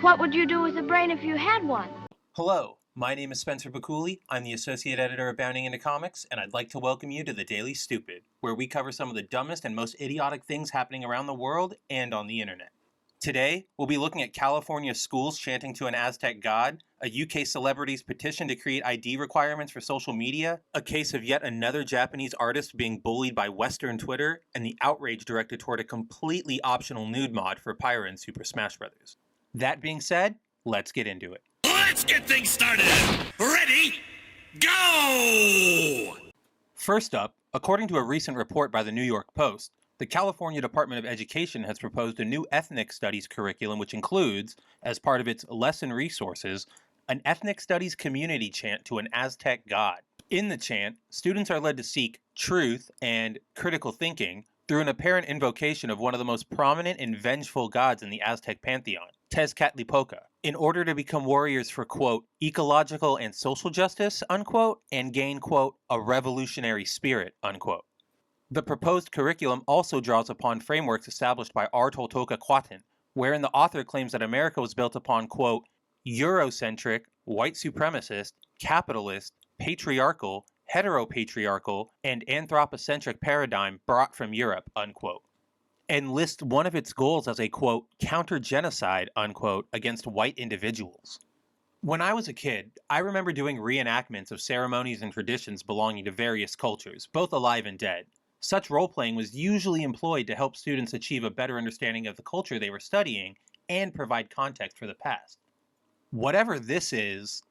What would you do with a brain if you had one? Hello, my name is Spencer Baculi. I'm the Associate Editor of Bounding Into Comics, and I'd like to welcome you to the Daily Stupid, where we cover some of the dumbest and most idiotic things happening around the world and on the internet. Today, we'll be looking at California schools chanting to an Aztec god, a UK celebrity's petition to create ID requirements for social media, a case of yet another Japanese artist being bullied by Western Twitter, and the outrage directed toward a completely optional nude mod for Pyra in Super Smash Bros. That being said, let's get into it. Let's get things started! Ready? Go! First up, according to a recent report by the New York Post, the California Department of Education has proposed a new ethnic studies curriculum which includes, as part of its lesson resources, an ethnic studies community chant to an Aztec god. In the chant, students are led to seek truth and critical thinking through an apparent invocation of one of the most prominent and vengeful gods in the Aztec pantheon, Tezcatlipoca, in order to become warriors for, quote, ecological and social justice, unquote, and gain, quote, a revolutionary spirit, unquote. The proposed curriculum also draws upon frameworks established by R. Toltoca, wherein the author claims that America was built upon, quote, Eurocentric, white supremacist, capitalist, patriarchal, heteropatriarchal, and anthropocentric paradigm brought from Europe, unquote, and lists one of its goals as a, quote, counter-genocide, unquote, against white individuals. When I was a kid, I remember doing reenactments of ceremonies and traditions belonging to various cultures, both alive and dead. Such role-playing was usually employed to help students achieve a better understanding of the culture they were studying and provide context for the past. Whatever this is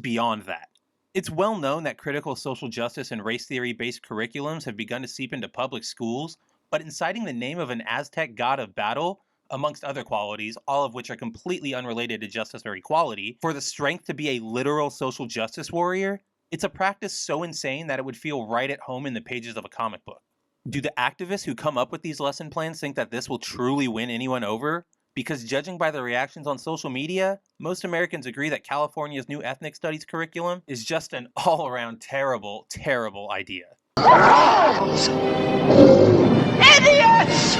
beyond that. It's well known that critical social justice and race theory-based curriculums have begun to seep into public schools, but inciting the name of an Aztec god of battle, amongst other qualities, all of which are completely unrelated to justice or equality, for the strength to be a literal social justice warrior, it's a practice so insane that it would feel right at home in the pages of a comic book. Do the activists who come up with these lesson plans think that this will truly win anyone over? Because judging by the reactions on social media, most Americans agree that California's new ethnic studies curriculum is just an all-around terrible, terrible idea. Idiots!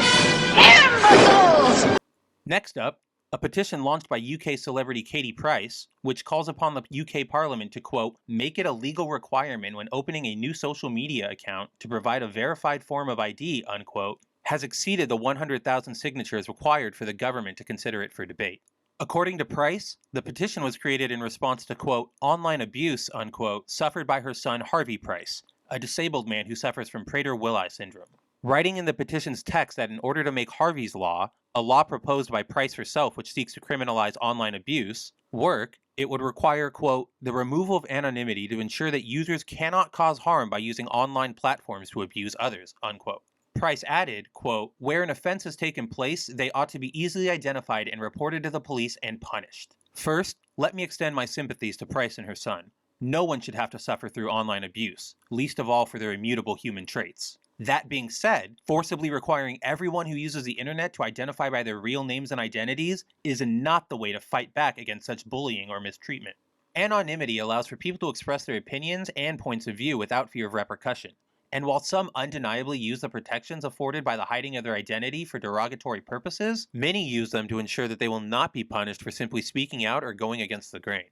Imbeciles! Next up, a petition launched by UK celebrity Katie Price, which calls upon the UK Parliament to, quote, make it a legal requirement when opening a new social media account to provide a verified form of ID, unquote, has exceeded the 100,000 signatures required for the government to consider it for debate. According to Price, the petition was created in response to, quote, online abuse, unquote, suffered by her son Harvey Price, a disabled man who suffers from Prader-Willi syndrome. Writing in the petition's text that in order to make Harvey's law, a law proposed by Price herself which seeks to criminalize online abuse, work, it would require, quote, the removal of anonymity to ensure that users cannot cause harm by using online platforms to abuse others, unquote. Price added, quote, where an offense has taken place, they ought to be easily identified and reported to the police and punished. First, let me extend my sympathies to Price and her son. No one should have to suffer through online abuse, least of all for their immutable human traits. That being said, forcibly requiring everyone who uses the internet to identify by their real names and identities is not the way to fight back against such bullying or mistreatment. Anonymity allows for people to express their opinions and points of view without fear of repercussion. And while some undeniably use the protections afforded by the hiding of their identity for derogatory purposes, many use them to ensure that they will not be punished for simply speaking out or going against the grain.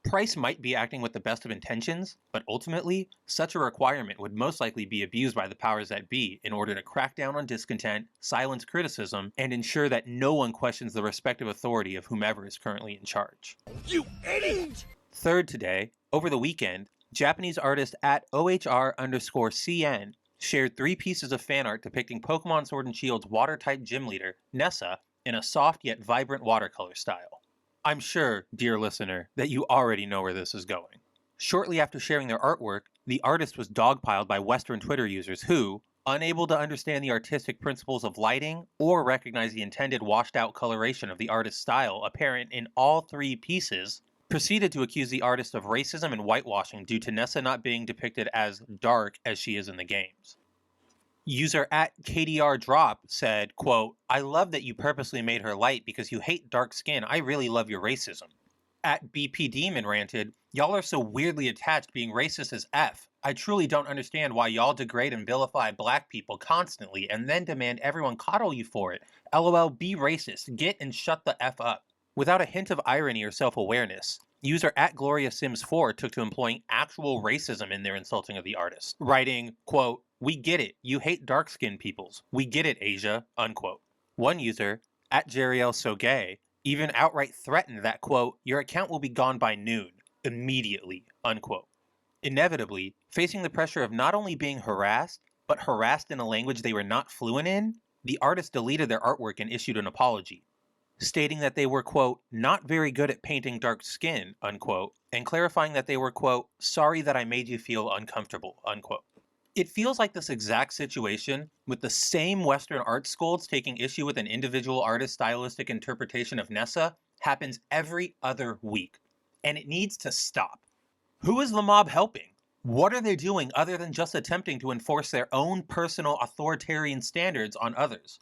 Price might be acting with the best of intentions, but ultimately, such a requirement would most likely be abused by the powers that be in order to crack down on discontent, silence criticism, and ensure that no one questions the respective authority of whomever is currently in charge. You idiot! Third today, over the weekend, Japanese artist at OHR_CN shared 3 pieces of fan art depicting Pokemon Sword and Shield's water-type gym leader, Nessa, in a soft yet vibrant watercolor style. I'm sure, dear listener, that you already know where this is going. Shortly after sharing their artwork, the artist was dogpiled by Western Twitter users who, unable to understand the artistic principles of lighting or recognize the intended washed-out coloration of the artist's style apparent in all 3 pieces, proceeded to accuse the artist of racism and whitewashing due to Nessa not being depicted as dark as she is in the games. User at KDRDrop said, quote, I love that you purposely made her light because you hate dark skin. I really love your racism. At BP Demon ranted, y'all are so weirdly attached being racist as F. I truly don't understand why y'all degrade and vilify black people constantly and then demand everyone coddle you for it. LOL, be racist. Get and shut the F up. Without a hint of irony or self-awareness, user @GloriaSims4 took to employing actual racism in their insulting of the artist, writing, quote, "We get it, you hate dark-skinned peoples. We get it, Asia," unquote. One user, @JerielSoGay, even outright threatened that, quote, "Your account will be gone by noon, immediately," unquote. Inevitably, facing the pressure of not only being harassed, but harassed in a language they were not fluent in, the artist deleted their artwork and issued an apology, stating that they were, quote, "not very good at painting dark skin," unquote, and clarifying that they were, quote, "sorry that I made you feel uncomfortable," unquote. It feels like this exact situation, with the same Western art schools taking issue with an individual artist's stylistic interpretation of Nessa, happens every other week. And it needs to stop. Who is the mob helping? What are they doing other than just attempting to enforce their own personal authoritarian standards on others?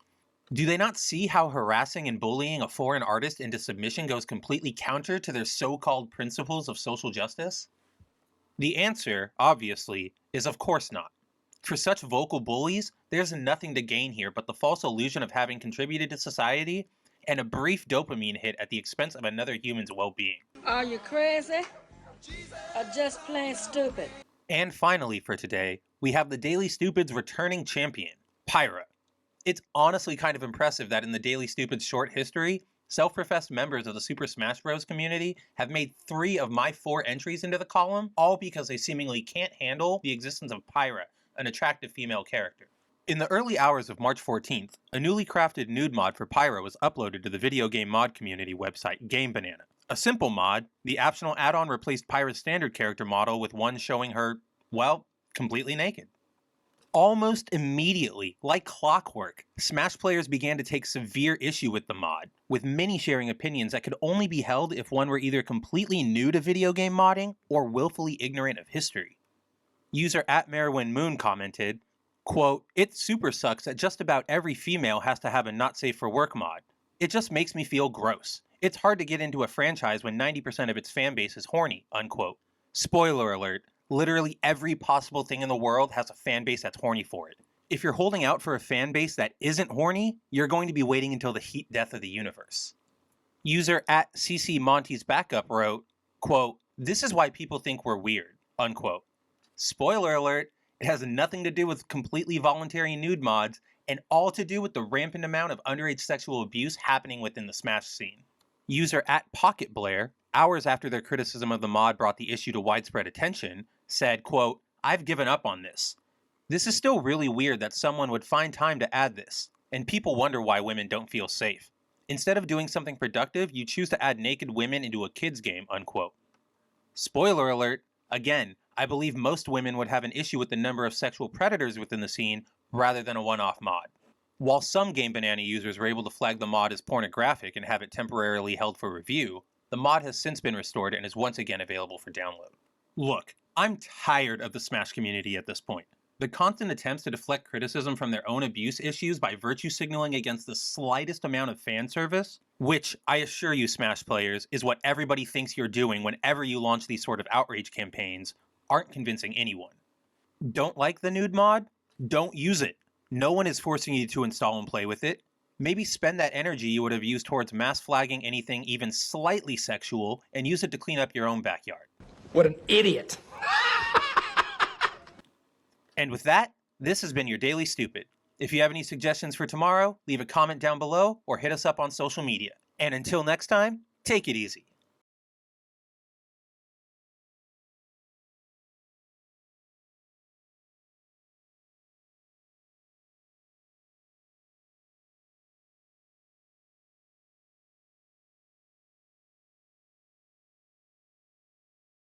Do they not see how harassing and bullying a foreign artist into submission goes completely counter to their so-called principles of social justice? The answer, obviously, is of course not. For such vocal bullies, there's nothing to gain here but the false illusion of having contributed to society and a brief dopamine hit at the expense of another human's well-being. Are you crazy? Or just plain stupid? And finally for today, we have the Daily Stupid's returning champion, Pyra. It's honestly kind of impressive that in the Daily Stupid's short history, self-professed members of the Super Smash Bros. Community have made 3 of my 4 entries into the column, all because they seemingly can't handle the existence of Pyra, an attractive female character. In the early hours of March 14th, a newly crafted nude mod for Pyra was uploaded to the video game mod community website Game Banana. A simple mod, the optional add-on replaced Pyra's standard character model with one showing her, well, completely naked. Almost immediately, like clockwork, Smash players began to take severe issue with the mod, with many sharing opinions that could only be held if one were either completely new to video game modding or willfully ignorant of history. User @MerwinMoon commented, quote, "It super sucks that just about every female has to have a not safe for work mod. It just makes me feel gross. It's hard to get into a franchise when 90% of its fanbase is horny," unquote. Spoiler alert, literally every possible thing in the world has a fanbase that's horny for it. If you're holding out for a fanbase that isn't horny, you're going to be waiting until the heat death of the universe. User @CCMonty'sBackup wrote, quote, "This is why people think we're weird," unquote. Spoiler alert, it has nothing to do with completely voluntary nude mods, and all to do with the rampant amount of underage sexual abuse happening within the Smash scene. User @PocketBlair, hours after their criticism of the mod brought the issue to widespread attention, said, quote, "I've given up on this. This is still really weird that someone would find time to add this, and people wonder why women don't feel safe. Instead of doing something productive, you choose to add naked women into a kids game," unquote. Spoiler alert, again, I believe most women would have an issue with the number of sexual predators within the scene rather than a one-off mod. While some Game Banana users were able to flag the mod as pornographic and have it temporarily held for review, the mod has since been restored and is once again available for download. Look, I'm tired of the Smash community at this point. The constant attempts to deflect criticism from their own abuse issues by virtue signaling against the slightest amount of fan service, which, I assure you Smash players, is what everybody thinks you're doing whenever you launch these sort of outrage campaigns, aren't convincing anyone. Don't like the nude mod? Don't use it. No one is forcing you to install and play with it. Maybe spend that energy you would have used towards mass flagging anything even slightly sexual and use it to clean up your own backyard. What an idiot. And with that, this has been your Daily Stupid. If you have any suggestions for tomorrow, leave a comment down below or hit us up on social media. And until next time, take it easy.